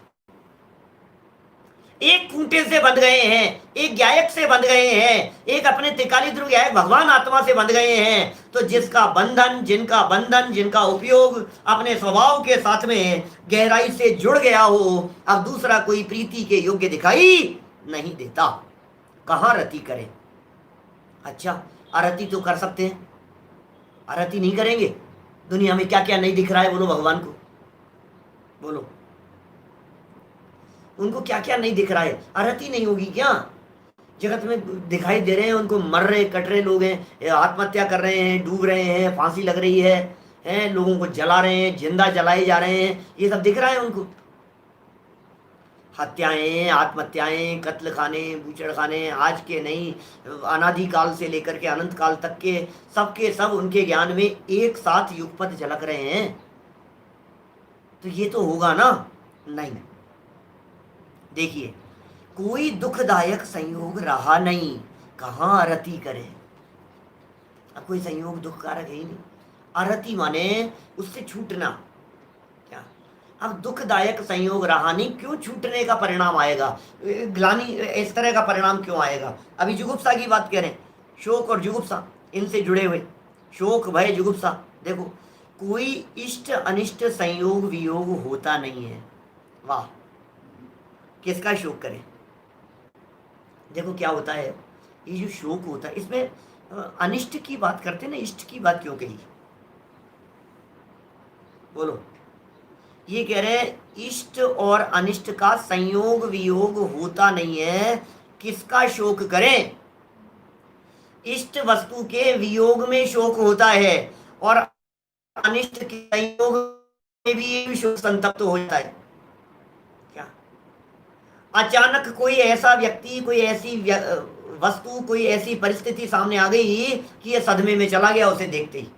एक खूंटे से बंध गए हैं, एक गायक से बंध गए हैं, एक अपने त्रिकाली ध्रुव गायक भगवान आत्मा से बंध गए हैं। तो जिसका बंधन, जिनका उपयोग अपने स्वभाव के साथ में गहराई से जुड़ गया हो, अब दूसरा कोई प्रीति के योग्य दिखाई नहीं देता। कहां रति करें? अच्छा, अरति तो कर सकते हैं, अरति नहीं करेंगे? दुनिया में क्या क्या नहीं दिख रहा है, बोलो भगवान को, बोलो उनको क्या क्या नहीं दिख रहा है, अरति नहीं होगी क्या? जगत में दिखाई दे रहे हैं उनको, मर रहे कट रहे लोग हैं, आत्महत्या कर रहे हैं, डूब रहे हैं, फांसी लग रही है, लोगों को जला रहे हैं, जिंदा जलाए जा रहे हैं, ये सब दिख रहा है उनको। हत्याएं, आत्महत्याएं, कत्ल खाने, बूचड़ खाने, आज के नहीं, अनादिकाल से लेकर के अनंत काल तक के सब उनके ज्ञान में एक साथ युगपथ झलक रहे हैं। तो ये तो होगा ना? नहीं। देखिए, कोई दुखदायक संयोग रहा नहीं, कहां अरति करे। अब कोई संयोग दुख कारक है ही नहीं। अरति माने उससे छूटना। क्या अब दुखदायक संयोग रहा नहीं, क्यों छूटने का परिणाम आएगा, ग्लानि इस तरह का परिणाम क्यों आएगा? अभी जुगुप्सा की बात कह रहे हैं, शोक और जुगुप्सा इनसे जुड़े हुए, शोक भय जुगुप्सा। देखो, कोई इष्ट अनिष्ट संयोग वियोग होता नहीं है। वाह, किसका शोक करें? देखो क्या होता है, ये जो शोक होता है इसमें अनिष्ट की बात करते हैं ना, इष्ट की बात क्यों कही? बोलो। ये कह रहे हैं इष्ट और अनिष्ट का संयोग वियोग होता नहीं है, किसका शोक करें? इष्ट वस्तु के वियोग में शोक होता है, और अनिष्ट के संयोग में भी शोक संतप्त हो जाता है। क्या अचानक कोई ऐसा व्यक्ति, कोई ऐसी वस्तु, कोई ऐसी परिस्थिति सामने आ गई कि ये सदमे में चला गया, उसे देखते ही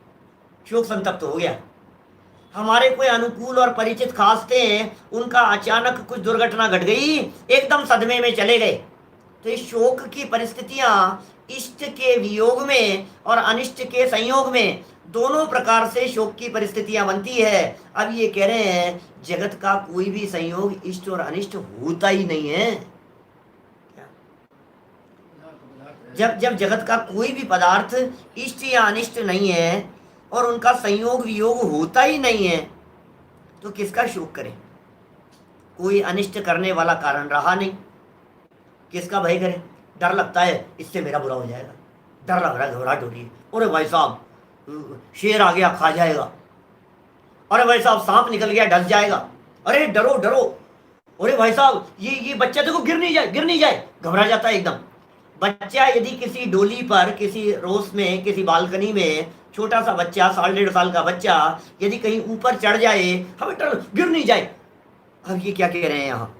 शोक संतप्त हो गया। हमारे कोई अनुकूल और परिचित खास थे, उनका अचानक कुछ दुर्घटना घट गई, एकदम सदमे में चले गए। तो इस शोक की परिस्थितियां इष्ट के वियोग में और अनिष्ट के संयोग में, दोनों प्रकार से शोक की परिस्थितियां बनती है। अब ये कह रहे हैं जगत का कोई भी संयोग इष्ट और अनिष्ट होता ही नहीं है। जब जगत का कोई भी पदार्थ इष्ट या अनिष्ट नहीं है और उनका संयोग वियोग होता ही नहीं है, तो किसका शोक करें? कोई अनिष्ट करने वाला कारण रहा नहीं, किसका भय करें? डर लगता है इससे मेरा बुरा हो जाएगा, डर लग रहा है, घबराहट हो रही है, अरे भाई साहब शेर आ गया खा जाएगा, अरे भाई साहब सांप निकल गया, डर जाएगा, अरे डरो डरो, अरे भाई साहब ये बच्चा देखो गिर नहीं जाए, गिर नहीं जाए, घबरा जाता है एकदम। बच्चा यदि किसी डोली पर, किसी रोस में, किसी बालकनी में, छोटा सा बच्चा, 1.5 साल का बच्चा यदि कहीं ऊपर चढ़ जाए, हमें डर, गिर नहीं जाए। अब ये क्या कह रहे हैं यहाँ,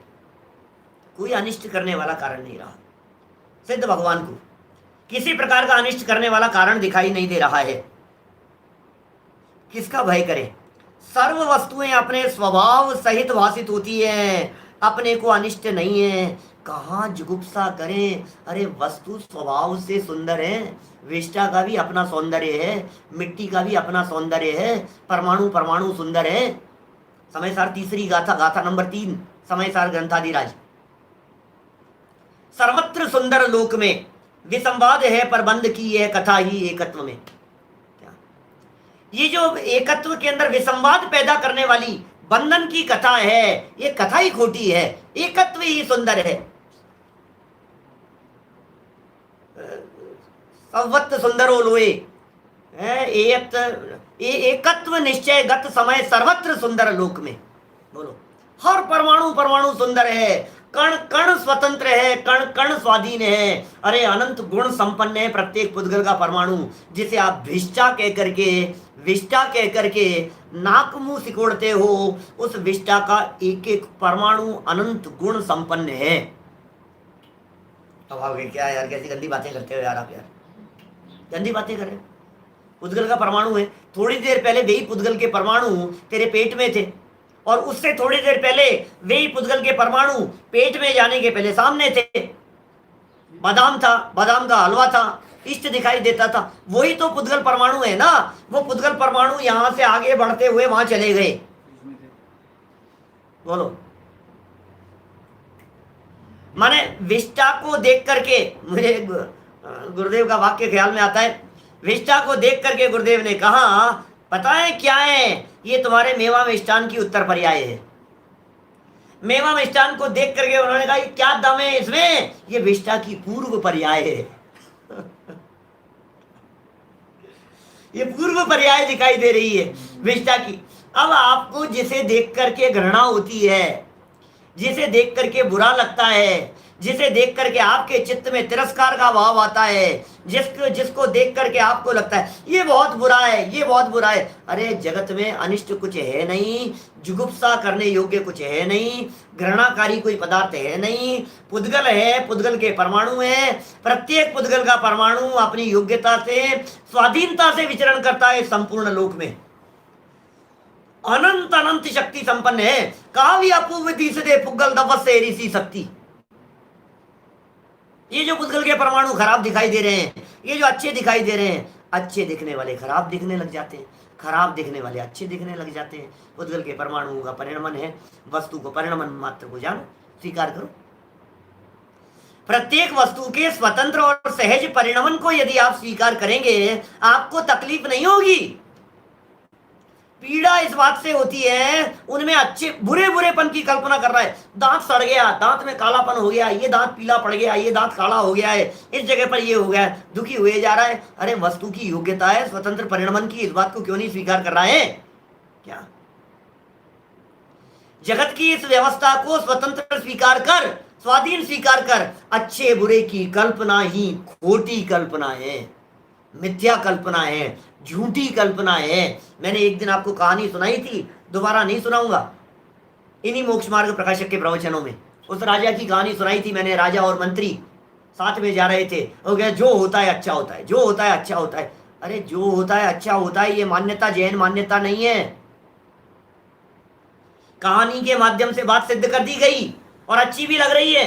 कोई अनिष्ट करने वाला कारण नहीं रहा, सिद्ध भगवान को किसी प्रकार का अनिष्ट करने वाला कारण दिखाई नहीं दे रहा है। किसका भय करें, सर्व वस्तुएं अपने स्वभाव सहित भाषित होती हैं, अपने को अनिष्ट नहीं है, कहाँ जुगुप्सा करें। अरे वस्तु स्वभाव से सुंदर है, विष्टा का भी अपना सौंदर्य है, मिट्टी का भी अपना सौंदर्य है, परमाणु परमाणु सुंदर है। समयसार तीसरी गाथा, गाथा नंबर 3, समयसार ग्रंथाधिराज। सर्वत्र सुंदर लोक में विसंवाद है, पर बंद की यह कथा ही एकत्व में। ये जो एकत्व के अंदर विसंवाद पैदा करने वाली बंधन की कथा है, ये कथा ही खोटी है, एकत्व ही सुंदर है। सवत्त सुंदरो लोए, एकत्व निश्चय गत समय सर्वत्र सुंदर लोक में। बोलो, हर परमाणु परमाणु सुंदर है, कण कण स्वतंत्र है, कण कण स्वाधीन है। अरे अनंत गुण संपन्न है प्रत्येक पुद्गल का परमाणु, जिसे आप विष्टा कह करके नाक मुंह सिकोड़ते हो, उस विष्टा का एक एक परमाणु अनंत गुण संपन्न है। अब आप क्या यार, कैसी गंदी बातें करते हो यार आप, यार गंदी बातें कर रहे हो। पुद्गल का परमाणु है, थोड़ी देर पहले वही पुद्गल के परमाणु तेरे पेट में थे, और उससे थोड़ी देर पहले वही पुद्गल के परमाणु पेट में जाने के पहले सामने थे। बादाम था, बादाम का हलवा था, इष्ट दिखाई देता था, वही तो पुद्गल परमाणु है ना। वो पुद्गल परमाणु यहां से आगे बढ़ते हुए वहां चले गए। बोलो, माने विष्टा को देख करके, मुझे गुरुदेव का वाक्य ख्याल में आता है, विष्टा को देख करके गुरुदेव ने कहा, पता है क्या है, ये तुम्हारे मेवा मिष्टान की उत्तर पर्याय है। मेवा मिष्टान को देख करके उन्होंने कहा, क्या दम है इसमें, ये विष्टा की पूर्व पर्याय है। ये पूर्व पर्याय दिखाई दे रही है विष्टा की। अब आपको जिसे देख करके घृणा होती है, जिसे देख करके बुरा लगता है, जिसे देख करके आपके चित्त में तिरस्कार का भाव आता है, जिसको देख करके आपको लगता है ये बहुत बुरा है, ये बहुत बुरा है, अरे जगत में अनिष्ट कुछ है नहीं, जुगुप्सा करने योग्य कुछ है नहीं, घृणाकारी कोई पदार्थ है नहीं। पुद्गल है, पुद्गल के परमाणु है, प्रत्येक पुद्गल का परमाणु अपनी योग्यता से, स्वाधीनता से विचरण करता है संपूर्ण लोक में, अनंत अनंत शक्ति संपन्न है। काव्य अपूर्व दे पुद्गल दवस से ऋषि शक्ति। ये जो पुद्गल के परमाणु खराब दिखाई दे रहे हैं, ये जो अच्छे दिखाई दे रहे हैं, अच्छे दिखने वाले खराब दिखने लग जाते हैं, खराब दिखने वाले अच्छे दिखने लग जाते हैं। पुद्गल के परमाणुओं का परिणमन है, वस्तु को परिणमन मात्र को जानो, स्वीकार करो। प्रत्येक वस्तु के स्वतंत्र और सहज परिणमन को यदि आप स्वीकार करेंगे, आपको तकलीफ नहीं होगी। पीड़ा इस बात से होती है, उनमें अच्छे बुरे बुरेपन की कल्पना कर रहा है, दांत सड़ गया, दांत में कालापन हो गया, ये दांत पीला पड़ गया, ये दांत काला हो गया है, इस जगह पर ये हो गया है, दुखी हुए जा रहा है। अरे वस्तु की योग्यता है स्वतंत्र परिणमन की, इस बात को क्यों नहीं स्वीकार कर रहा है क्या? जगत की इस व्यवस्था को स्वतंत्र स्वीकार कर, स्वाधीन स्वीकार कर। अच्छे बुरे की कल्पना ही खोटी कल्पना है, मिथ्या कल्पना है, झूठी कल्पना है। मैंने एक दिन आपको कहानी सुनाई थी, दोबारा नहीं सुनाऊंगा, इन्हीं मोक्ष मार्ग प्रकाशक के प्रवचनों में उस राजा की कहानी सुनाई थी मैंने। राजा और मंत्री साथ में जा रहे थे, वो कहे जो होता है अच्छा होता है, जो होता है अच्छा होता है। अरे जो होता है अच्छा होता है, ये मान्यता जैन मान्यता नहीं है। कहानी के माध्यम से बात सिद्ध कर दी गई और अच्छी भी लग रही है,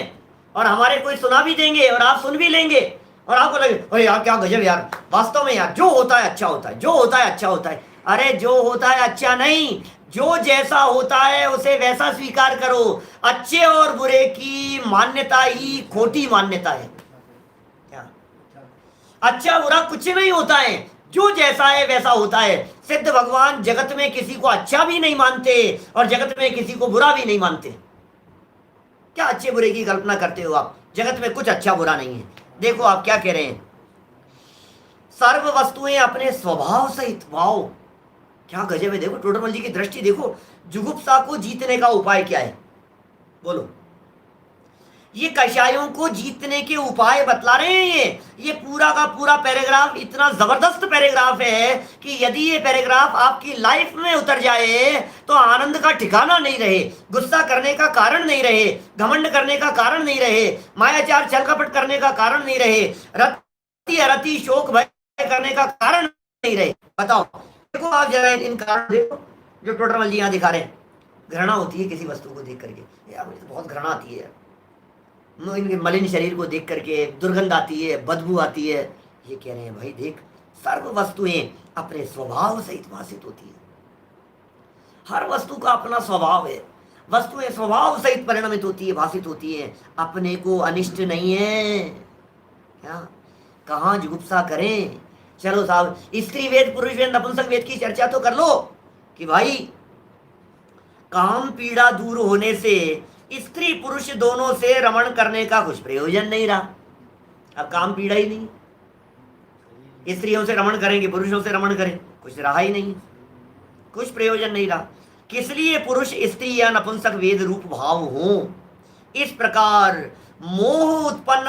और हमारे कोई सुना भी देंगे और आप सुन भी लेंगे, और आपको लगे अरे यार क्या गजब यार, वास्तव में यार जो होता है अच्छा होता है, जो होता है अच्छा होता है। अरे जो होता है अच्छा नहीं, जो जैसा होता है उसे वैसा स्वीकार करो। अच्छे और बुरे की मान्यता ही खोटी मान्यता है। क्या अच्छा बुरा कुछ नहीं होता है, जो जैसा है वैसा होता है। सिद्ध भगवान जगत में किसी को अच्छा भी नहीं मानते और जगत में किसी को बुरा भी नहीं मानते। क्या अच्छे बुरे की कल्पना करते हो आप? जगत में कुछ अच्छा बुरा नहीं है। देखो आप क्या कह रहे हैं, सर्व वस्तुएं अपने स्वभाव सहित, वाओ क्या गजब है। देखो टोडरमल जी की दृष्टि देखो, जुगुप्सा को जीतने का उपाय क्या है, बोलो। ये कषायों को जीतने के उपाय बतला रहे हैं। ये पूरा का पूरा पैराग्राफ इतना जबरदस्त पैराग्राफ है कि यदि ये पैराग्राफ आपकी लाइफ में उतर जाए तो आनंद का ठिकाना नहीं रहे, गुस्सा करने का कारण नहीं रहे, घमंड करने का कारण नहीं रहे, मायाचार छल कपट करने का कारण नहीं रहे, रति अरति शोक भय करने का कारण नहीं रहे। बताओ, देखो आप जरा इन कारण देखो जो टोडरमल जी यहाँ दिखा रहे हैं। घृणा होती है किसी वस्तु को देख करके, यार मुझे तो बहुत घृणा आती है, इनके मलिन शरीर को देख करके दुर्गंध आती है, बदबू आती है। ये कह रहे हैं भाई देख, सर्व वस्तुएं अपने स्वभाव सहित भाषित होती है। हर वस्तु का अपना स्वभाव है, वस्तुएं स्वभाव सहित परिणमित होती है, भाषित होती है, अपने को अनिष्ट नहीं है। क्या कहाँ जुगुप्सा करें। चलो साहब, स्त्री वेद पुरुष वेद नपुंसक वेद की चर्चा तो कर लो कि भाई काम पीड़ा दूर होने से स्त्री पुरुष दोनों से रमण करने का कुछ प्रयोजन नहीं रहा। अब काम पीड़ा ही नहीं, स्त्रियों से रमण करेंगे, पुरुषों से रमण करें, कुछ रहा ही नहीं, कुछ प्रयोजन नहीं रहा। किस लिए पुरुष स्त्री या नपुंसक वेद रूप भाव हो। इस प्रकार मोह उत्पन्न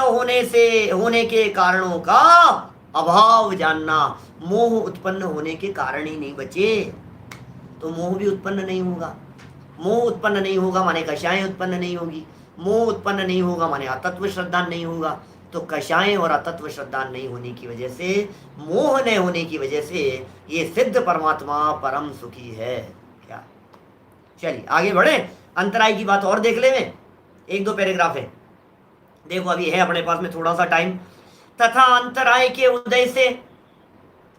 होने के कारणों का अभाव जानना। मोह उत्पन्न होने के कारण ही नहीं बचे तो मोह भी उत्पन्न नहीं होगा। मोह उत्पन्न नहीं होगा माने कषाएं उत्पन्न नहीं होगी। मोह उत्पन्न नहीं होगा माने अतत्व श्रद्धा नहीं होगा। तो कषाएं और अतत्व श्रद्धा नहीं होने की वजह से, मोह न होने की वजह से ये सिद्ध परमात्मा परम सुखी है। क्या, चलिए आगे बढ़े, अंतराय की बात और देख ले। में एक दो पैराग्राफ है, देखो अभी है अपने पास में थोड़ा सा टाइम। तथा अंतराय के उदय से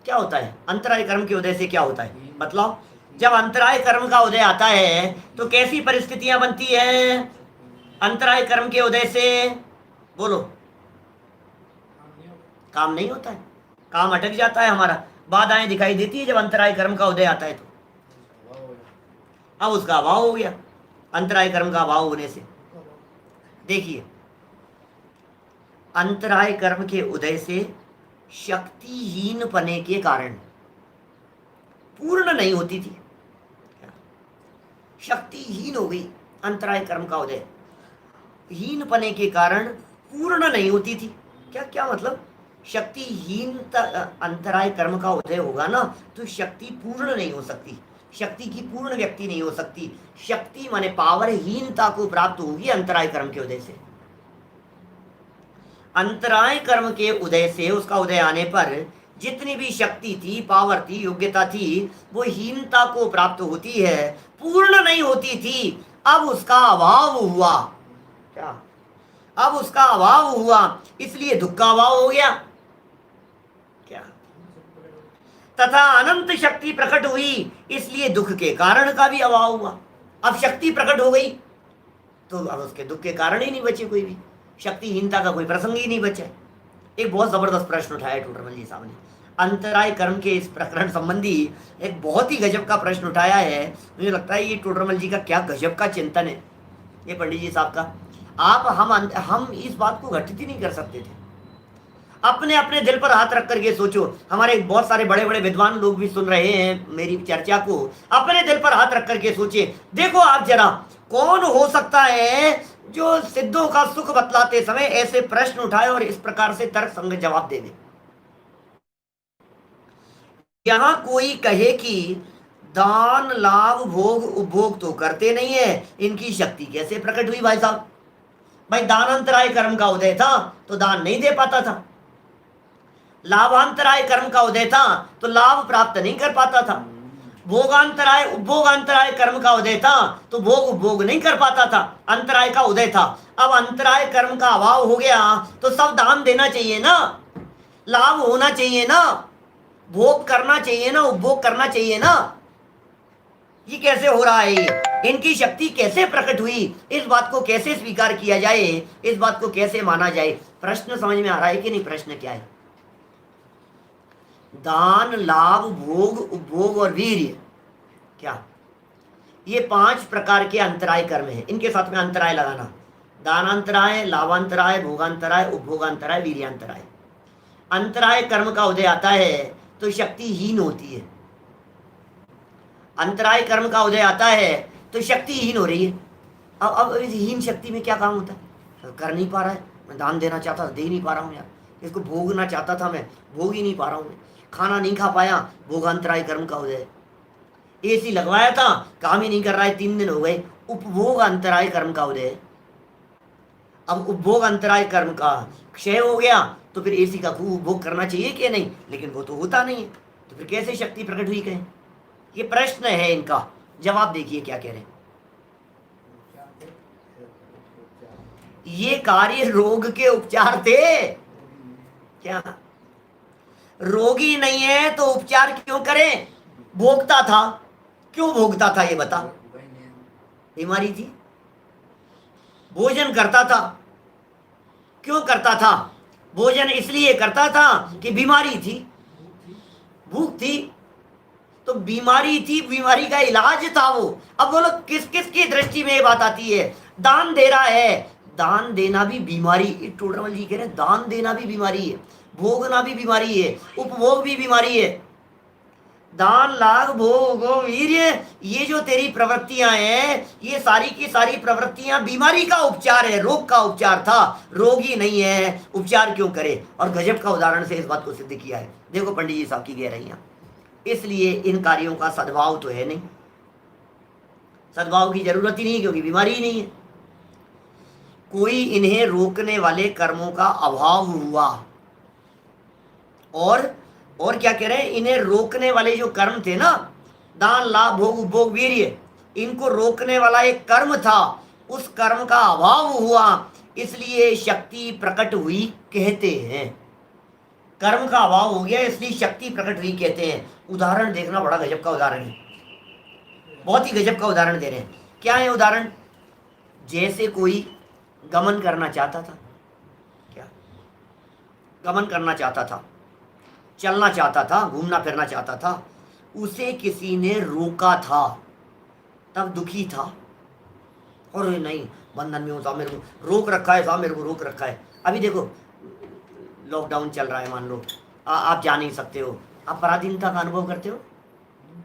क्या होता है, अंतराय कर्म के उदय से क्या होता है मतलब। जब अंतराय कर्म का उदय आता है तो कैसी परिस्थितियां बनती है अंतराय कर्म के उदय से, बोलो। काम नहीं होता है, काम अटक जाता है हमारा, बाधाएं दिखाई देती है जब अंतराय कर्म का उदय आता है तो। अब उसका अभाव हो गया अंतराय कर्म का अभाव होने से। देखिए, अंतराय कर्म के उदय से शक्तिहीन पने के कारण पूर्ण नहीं होती थी, शक्तिहीन हो गई। अंतराय कर्म का उदय हीन पने के कारण पूर्ण नहीं होती थी। क्या क्या मतलब, शक्तिहीन अंतराय कर्म का उदय होगा ना तो शक्ति पूर्ण नहीं हो सकती, शक्ति की पूर्ण व्यक्ति नहीं हो सकती। शक्ति माने पावरहीनता को प्राप्त होगी अंतराय कर्म के उदय से। अंतराय कर्म के उदय से, उसका उदय आने पर जितनी भी शक्ति थी, पावर थी, योग्यता थी, वो हीनता को प्राप्त होती है, पूर्ण नहीं होती थी। अब उसका अभाव हुआ। क्या, अब उसका अभाव हुआ, इसलिए दुख का अभाव हो गया। क्या, तथा अनंत शक्ति प्रकट हुई, इसलिए दुख के कारण का भी अभाव हुआ। अब शक्ति प्रकट हो गई तो अब उसके दुख के कारण ही नहीं बचे कोई भी, शक्तिहीनता का कोई प्रसंग ही नहीं बचा। एक बहुत जबरदस्त प्रश्न उठाया टोडरमल जी साहब ने, अंतराय कर्म के इस प्रकरण संबंधी एक बहुत ही गजब का प्रश्न उठाया है। मुझे लगता है ये टोडरमल जी का क्या गजब का चिंतन है, ये पंडित जी साहब का। आप हम इस बात को घटित ही नहीं कर सकते थे। अपने अपने दिल पर हाथ रख करके सोचो, हमारे बहुत सारे बड़े बड़े विद्वान लोग भी सुन रहे हैं मेरी चर्चा को, अपने दिल पर हाथ रख करके सोचिए। देखो आप जरा, कौन हो सकता है जो सिद्धों का सुख बतलाते समय ऐसे प्रश्न उठाए और इस प्रकार से तर्क संगत जवाब दे दे। यहां कोई कहे कि दान लाभ भोग उपभोग तो करते नहीं है, इनकी शक्ति कैसे प्रकट हुई भाई साहब। भाई दानांतराय कर्म का उदय था तो दान नहीं दे पाता था, लाभांतराय कर्म का उदय था तो लाभ प्राप्त नहीं कर पाता था, भोगांतराय उपभोगांतराय कर्म का उदय था तो भोग उपभोग नहीं कर पाता था, अंतराय का उदय था। अब अंतराय कर्म का अभाव हो गया तो सब दान देना चाहिए ना, लाभ होना चाहिए ना, भोग करना चाहिए ना, उपभोग करना चाहिए ना। ये कैसे हो रहा है, इनकी शक्ति कैसे प्रकट हुई, इस बात को कैसे स्वीकार किया जाए, इस बात को कैसे माना जाए। प्रश्न समझ में आ रहा है कि नहीं, प्रश्न क्या है। दान लाभ भोग उपभोग और वीर्य, क्या ये 5 प्रकार के अंतराय कर्म हैं, इनके साथ में अंतराय लगाना, दानांतराय, लाभांतराय, भोगांतराय, उपभोगांतराय, वीर्यांतराय। अंतराय कर्म का उदय आता है तो शक्तिहीन होती है, अंतराय कर्म का उदय आता है तो शक्तिहीन हो रही है। अब इस हीन शक्ति में क्या काम होता है? कर नहीं पा रहा है। मैं दान देना चाहता था, दे नहीं पा रहा हूँ यार। इसको भोगना चाहता था मैं, भोग ही नहीं पा रहा हूँ। मैं खाना नहीं खा पाया, भोगांतराय कर्म का उदय। एसी लगवाया था, काम ही नहीं कर रहा है, 3 दिन हो गए, उपभोग अंतराय कर्म का उदय। अब उपभोग अंतराय कर्म का क्षय हो गया तो फिर एसी का खूब उपभोग करना चाहिए कि नहीं, लेकिन वो तो होता नहीं है, तो फिर कैसे शक्ति प्रकट हुई कहें? ये प्रश्न है, इनका जवाब देखिए क्या कह रहे हैं। ये कार्य रोग के उपचार थे क्या? रोगी नहीं है तो उपचार क्यों करें? भोगता था, क्यों भोगता था ये बता? बीमारी थी। भोजन करता था, क्यों करता था? भोजन इसलिए करता था कि बीमारी थी, भूख थी, तो बीमारी थी, बीमारी का इलाज था वो। अब बोलो किस किस की दृष्टि में ये बात आती है? दान दे रहा है, दान देना भी बीमारी, टोडरमल जी कह रहे हैं दान देना भी बीमारी है, भोगना भी बीमारी है, उपभोग भी बीमारी है। दान लाग भोगो वीर्य, ये जो तेरी प्रवृत्तियां हैं, ये सारी की सारी प्रवृत्तियां बीमारी का उपचार है, रोग का उपचार था। रोगी नहीं है, उपचार क्यों करे? और गजब का उदाहरण से इस बात को सिद्ध किया है। देखो पंडित जी साहब की गहराइयां। इसलिए इन कार्यों का सद्भाव तो है नहीं, सद्भाव की जरूरत ही नहीं, क्योंकि बीमारी ही नहीं है। कोई इन्हें रोकने वाले कर्मों का अभाव हुआ, और क्या कह रहे हैं? इन्हें रोकने वाले जो कर्म थे ना, दान लाभ भोग उपभोग वीर्य, इनको रोकने वाला एक कर्म था, उस कर्म का अभाव हुआ, इसलिए शक्ति प्रकट हुई कहते हैं। कर्म का अभाव हो गया इसलिए शक्ति प्रकट हुई कहते हैं। उदाहरण देखना, बड़ा गजब का उदाहरण है, बहुत ही गजब का उदाहरण दे रहे हैं। क्या है उदाहरण? जैसे कोई गमन करना चाहता था, क्या गमन करना चाहता था, चलना चाहता था, घूमना फिरना चाहता था, उसे किसी ने रोका था, तब दुखी था। और नहीं, बंधन में होता, मेरे को रोक रखा है साहब, मेरे को रोक रखा है। अभी देखो लॉकडाउन चल रहा है, मान लो आप जा नहीं सकते हो, आप पराधीनता का अनुभव करते हो।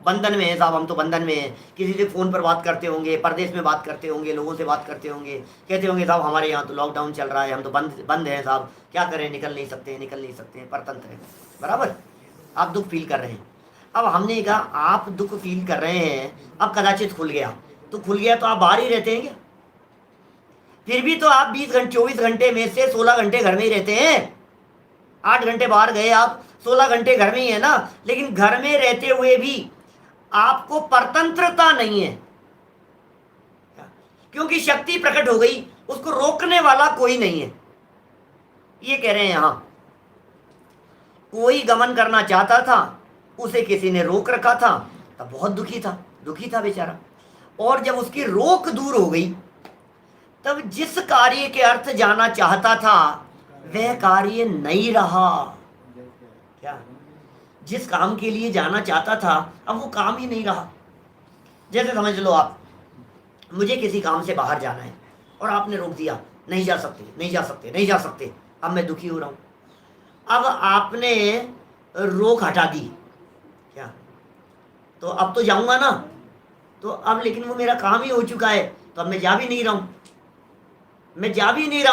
बंधन में है साहब, हम तो बंधन में है। किसी से फ़ोन पर बात करते होंगे, परदेश में बात करते होंगे, लोगों से बात करते होंगे, कहते होंगे साहब हमारे यहाँ तो लॉकडाउन चल रहा है, हम तो बंद हैं साहब, क्या करें, निकल नहीं सकते हैं, परतंत्र हैं। बराबर, आप दुख फील कर रहे हैं। अब हमने कहा आप दुख फील कर रहे हैं, अब कदाचित खुल गया तो आप बाहर ही रहते हैं क्या? फिर भी तो आप 24 घंटे में से 16 घंटे घर में ही रहते हैं। 8 घंटे बाहर गए आप, 16 घंटे घर में ही है ना। लेकिन घर में रहते हुए भी आपको परतंत्रता नहीं है, क्योंकि शक्ति प्रकट हो गई, उसको रोकने वाला कोई नहीं है। ये कह रहे हैं यहां, कोई गमन करना चाहता था, उसे किसी ने रोक रखा था, तब बहुत दुखी था बेचारा। और जब उसकी रोक दूर हो गई, तब जिस कार्य के अर्थ जाना चाहता था वह कार्य नहीं रहा। क्या? जिस काम के लिए जाना चाहता था, अब वो काम ही नहीं रहा। जैसे समझ लो आप, मुझे किसी काम से बाहर जाना है और आपने रोक दिया, नहीं जा सकते। अब मैं दुखी हो रहा हूं। अब आपने रोक हटा दी, क्या? तो अब तो जाऊंगा ना, तो अब लेकिन वो मेरा काम ही हो चुका है, तो अब मैं जा भी नहीं रहा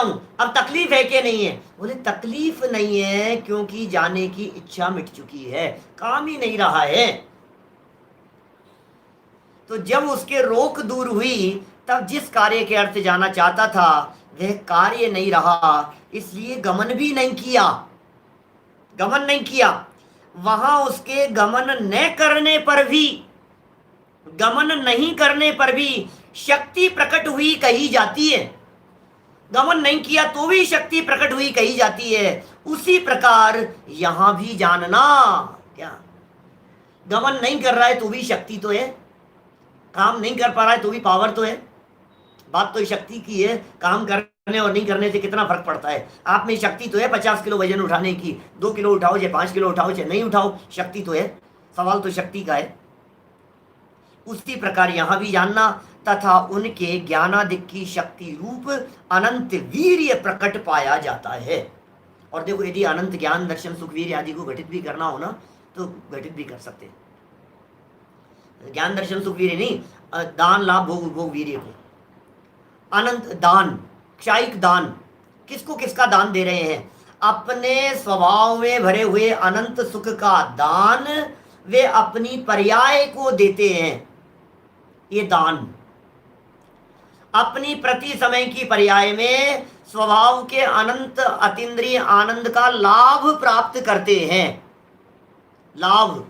हूं। अब तकलीफ है कि नहीं है? बोले तकलीफ नहीं है, क्योंकि जाने की इच्छा मिट चुकी है, काम ही नहीं रहा है। तो जब उसके रोक दूर हुई, तब जिस कार्य के अर्थ जाना चाहता था वह कार्य नहीं रहा, इसलिए गमन नहीं किया। वहां उसके गमन नहीं करने पर भी शक्ति प्रकट हुई कही जाती है। गमन नहीं किया तो भी शक्ति प्रकट हुई कही जाती है। उसी प्रकार यहां भी जानना, क्या? गमन नहीं कर रहा है तो भी शक्ति तो है, काम नहीं कर पा रहा है तो भी पावर तो है। बात तो शक्ति की है, काम करने और नहीं करने से कितना फर्क पड़ता है। आप में शक्ति तो है 50 किलो वजन उठाने की, 2 किलो उठाओ चाहे 5 किलो उठाओ चाहे नहीं उठाओ, शक्ति तो है। सवाल तो शक्ति का है। उसी प्रकार यहां भी जानना, तथा उनके ज्ञानादिक की शक्ति रूप अनंत वीर्य प्रकट पाया जाता है। और देखो, यदि अनंत ज्ञान दर्शन सुख वीर्य आदि को घटित भी करना हो ना, तो घटित भी कर सकते हैं। ज्ञान दर्शन सुख वीर्य नहीं, दान लाभ भोग उपभोग वीर्य को। अनंत दान, क्षायिक दान, किसको किसका दान दे रहे हैं? अपने स्वभाव में भरे हुए अनंत सुख का दान वे अपनी पर्याय को देते हैं। ये दान अपनी प्रति समय की पर्याय में स्वभाव के अनंत अतीन्द्रिय आनंद का लाभ प्राप्त करते हैं। लाभ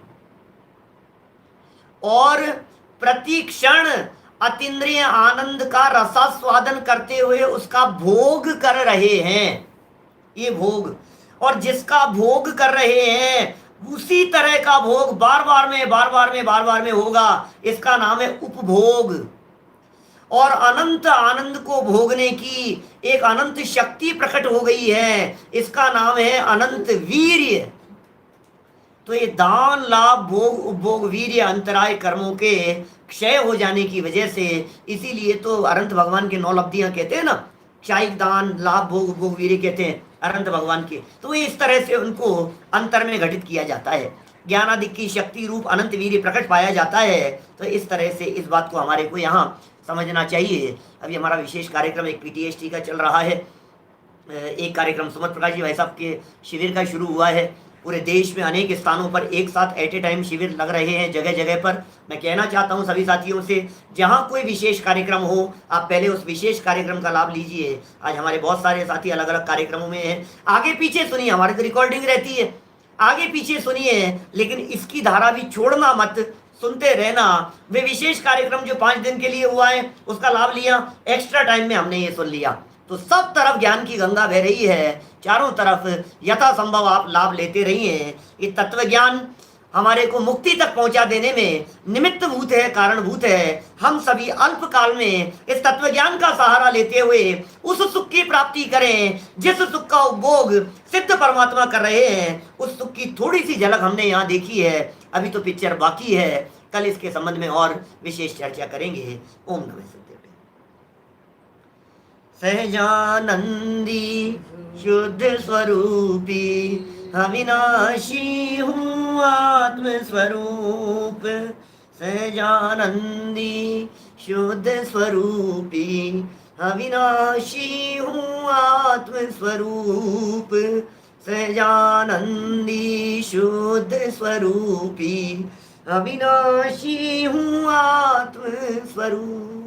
और प्रति क्षण अतीन्द्रिय आनंद का रसास्वादन करते हुए उसका भोग कर रहे हैं। ये भोग, और जिसका भोग कर रहे हैं उसी तरह का भोग बार बार में होगा। इसका नाम है उपभोग। और अनंत आनंद को भोगने की एक अनंत शक्ति प्रकट हो गई है, इसका नाम है अनंत वीर्य। तो ये दान लाभ भोग उपभोग वीर्य अंतराय कर्मों के क्षय हो जाने की वजह से, इसीलिए तो अनंत भगवान के 9 लब्धियां कहते हैं ना, क्षायिक दान लाभ भोग उपभोग वीर्य कहते हैं अनंत भगवान के। तो इस तरह से उनको अंतर में घटित किया जाता है, ज्ञानादिक की शक्ति रूप अनंत वीर्य प्रकट पाया जाता है। तो इस तरह से इस बात को हमारे को यहाँ समझना चाहिए। अभी हमारा विशेष कार्यक्रम एक PTST का चल रहा है। एक कार्यक्रम सुमत प्रकाश जी भाई साहब के शिविर का शुरू हुआ है। पूरे देश में अनेक स्थानों पर एक साथ एट ए टाइम शिविर लग रहे हैं जगह जगह पर। मैं कहना चाहता हूं सभी साथियों से, जहां कोई विशेष कार्यक्रम हो आप पहले उस विशेष कार्यक्रम का लाभ लीजिए। आज हमारे बहुत सारे साथी अलग अलग कार्यक्रमों में हैं। आगे पीछे सुनिए, हमारी तो रिकॉर्डिंग रहती है, आगे पीछे सुनिए, लेकिन इसकी धारा भी छोड़ना मत, सुनते रहना। वे विशेष कार्यक्रम जो 5 दिन के लिए हुआ है उसका लाभ लिया, एक्स्ट्रा टाइम में हमने ये सुन लिया, तो सब तरफ ज्ञान की गंगा बह रही है। चारों तरफ यथासंभव आप लाभ लेते रहिए। ये तत्व ज्ञान हमारे को मुक्ति तक पहुंचा देने में निमित्त भूत है, कारणभूत है। हम सभी अल्प काल में इस तत्व ज्ञान का सहारा लेते हुए उस सुख की प्राप्ति करें जिस सुख का उपभोग सिद्ध परमात्मा कर रहे हैं। उस सुख की थोड़ी सी झलक हमने यहाँ देखी है, अभी तो पिक्चर बाकी है। कल इसके संबंध में और विशेष चर्चा करेंगे। ओम नमः सत्यदेव। सहजानंदी शुद्ध स्वरूपी अविनाशी हूँ आत्म स्वरूप। सहजानंदी शुद्ध स्वरूपी अविनाशी हूँ आत्म स्वरूप। सहजानंदी शुद्ध स्वरूपी अविनाशी हूँ आत्म स्वरूप।